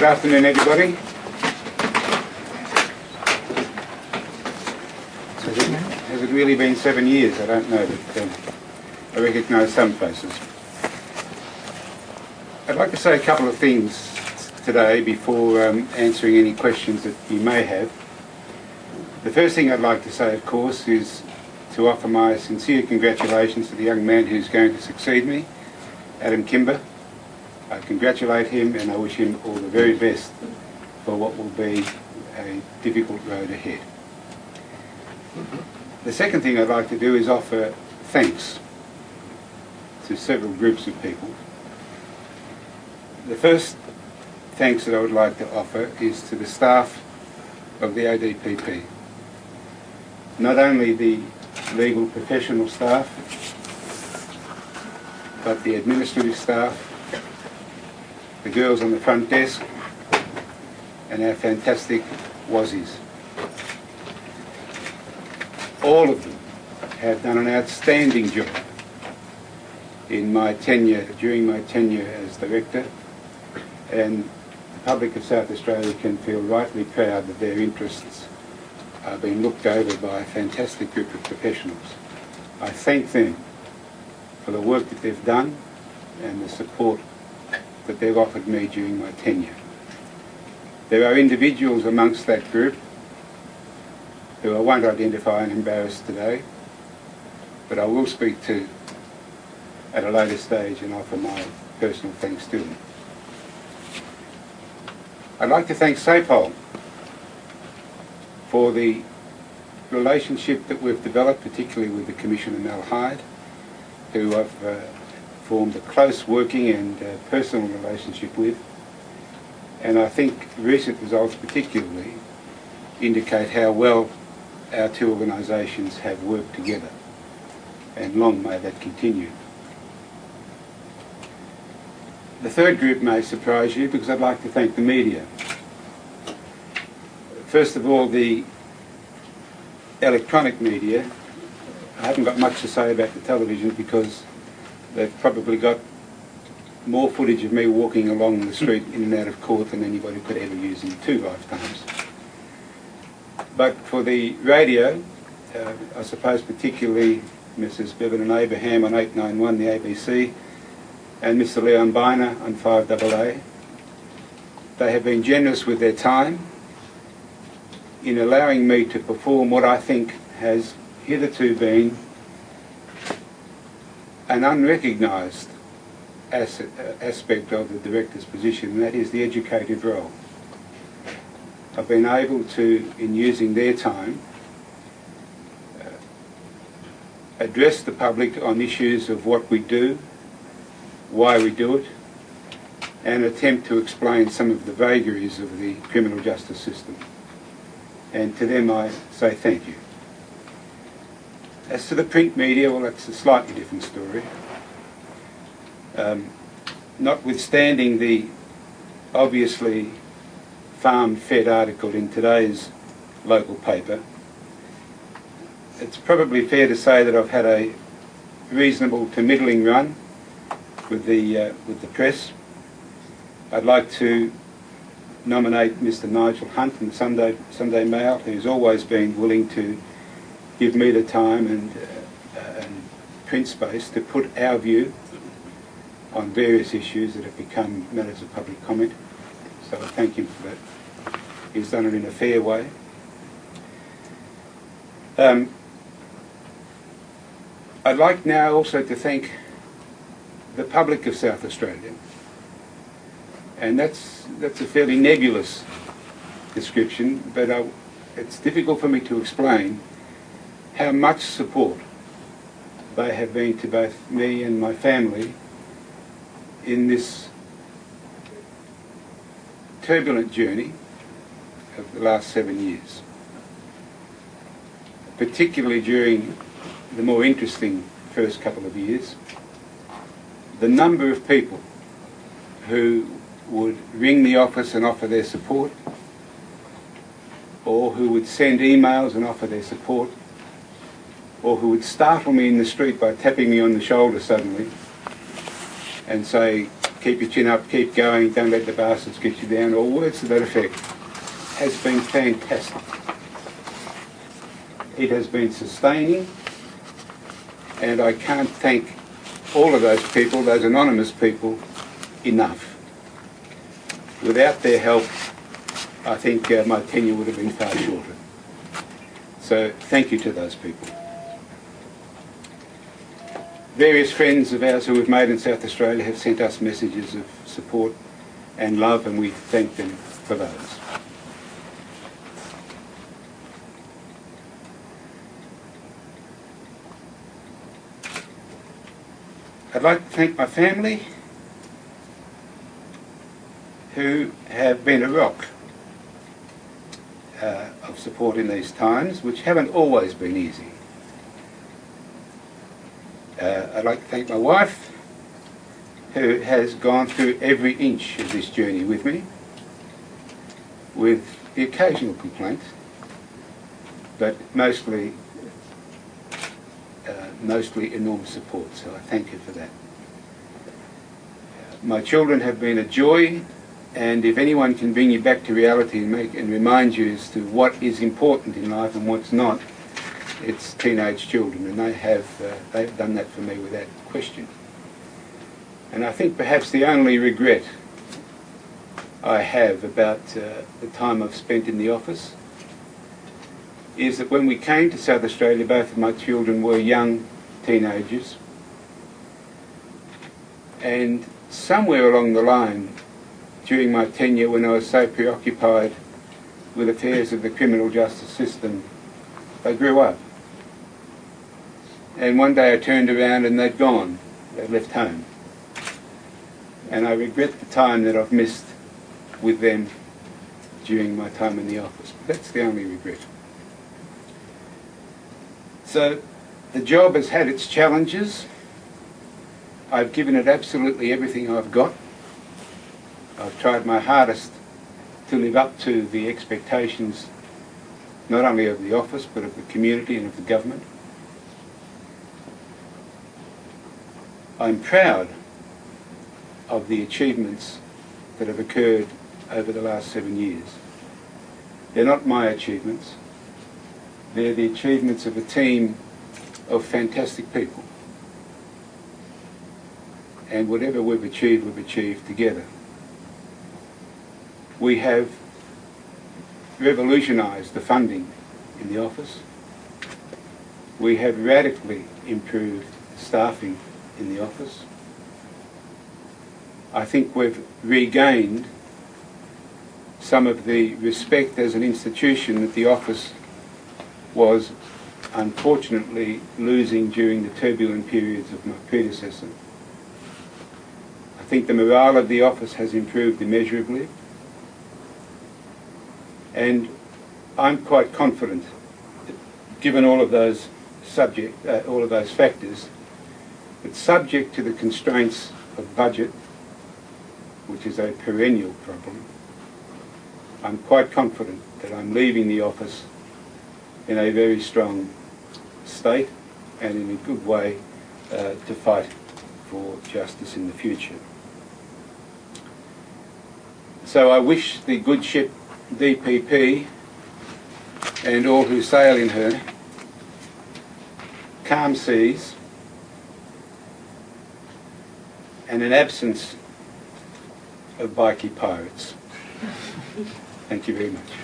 Good afternoon, everybody. Has it really been 7 years? I don't know, but I recognise some faces. I'd like to say a couple of things today before answering any questions that you may have. The first thing I'd like to say, of course, is to offer my sincere congratulations to the young man who's going to succeed me, Adam Kimber. I congratulate him and I wish him all the very best for what will be a difficult road ahead. The second thing I'd like to do is offer thanks to several groups of people. The first thanks that I would like to offer is to the staff of the DPP. Not only the legal professional staff, but the administrative staff, the girls on the front desk, and our fantastic Wazzies. All of them have done an outstanding job in my tenure, during my tenure as director, and the public of South Australia can feel rightly proud that their interests are being looked over by a fantastic group of professionals. I thank them for the work that they've done and the support that they've offered me during my tenure. There are individuals amongst that group who I won't identify and embarrass today, but I will speak to at a later stage and offer my personal thanks to them. I'd like to thank SAPOL for the relationship that we've developed, particularly with the Commissioner Mel Hyde, who I've formed a close working and personal relationship with, and I think recent results particularly indicate how well our two organisations have worked together, and long may that continue. The third group may surprise you because I'd like to thank the media. First of all, the electronic media. I haven't got much to say about the television because they've probably got more footage of me walking along the street in and out of court than anybody could ever use in 2 lifetimes. But for the radio, I suppose particularly Mrs. Bevan and Abraham on 891, the ABC, and Mr. Leon Biner on 5AA, they have been generous with their time in allowing me to perform what I think has hitherto been an unrecognised aspect of the director's position, and that is the educative role. I've been able to, in using their time, address the public on issues of what we do, why we do it, and attempt to explain some of the vagaries of the criminal justice system. And to them I say thank you. As to the print media, well, that's a slightly different story. Notwithstanding the obviously farm-fed article in today's local paper, it's probably fair to say that I've had a reasonable to middling run with the press. I'd like to nominate Mr. Nigel Hunt from the Sunday Mail, who's always been willing to give me the time and print space to put our view on various issues that have become matters of public comment. So I thank him for that. He's done it in a fair way. I'd like now also to thank the public of South Australia, and that's a fairly nebulous description, but it's difficult for me to explain how much support they have been to both me and my family in this turbulent journey of the last 7 years, particularly during the more interesting first couple of years. The number of people who would ring the office and offer their support, or who would send emails and offer their support, or who would startle me in the street by tapping me on the shoulder suddenly and say, keep your chin up, keep going, don't let the bastards get you down, or words to that effect, has been fantastic. It has been sustaining, and I can't thank all of those people, those anonymous people, enough. Without their help, I think my tenure would have been far shorter. So thank you to those people. Various friends of ours who we've made in South Australia have sent us messages of support and love, and we thank them for those. I'd like to thank my family, who have been a rock of support in these times, which haven't always been easy. I'd like to thank my wife, who has gone through every inch of this journey with me, with the occasional complaint, but mostly enormous support, so I thank her for that. My children have been a joy, and if anyone can bring you back to reality and remind you as to what is important in life and what's not, it's teenage children, and they've done that for me without question. And I think perhaps the only regret I have about the time I've spent in the office is that when we came to South Australia, both of my children were young teenagers, and somewhere along the line during my tenure, when I was so preoccupied with affairs of the criminal justice system, they grew up. And one day I turned around and they'd gone. They'd left home. And I regret the time that I've missed with them during my time in the office. But that's the only regret. So the job has had its challenges. I've given it absolutely everything I've got. I've tried my hardest to live up to the expectations not only of the office but of the community and of the government. I'm proud of the achievements that have occurred over the last 7 years. They're not my achievements. They're the achievements of a team of fantastic people. And whatever we've achieved together. We have revolutionised the funding in the office. We have radically improved staffing in the office. I think we've regained some of the respect as an institution that the office was unfortunately losing during the turbulent periods of my predecessor. I think the morale of the office has improved immeasurably, and I'm quite confident that, given all of those factors, that subject to the constraints of budget, which is a perennial problem, I'm quite confident that I'm leaving the office in a very strong state and in a good way to fight for justice in the future. So I wish the good ship DPP and all who sail in her calm seas and an absence of bikie pirates. Thank you very much.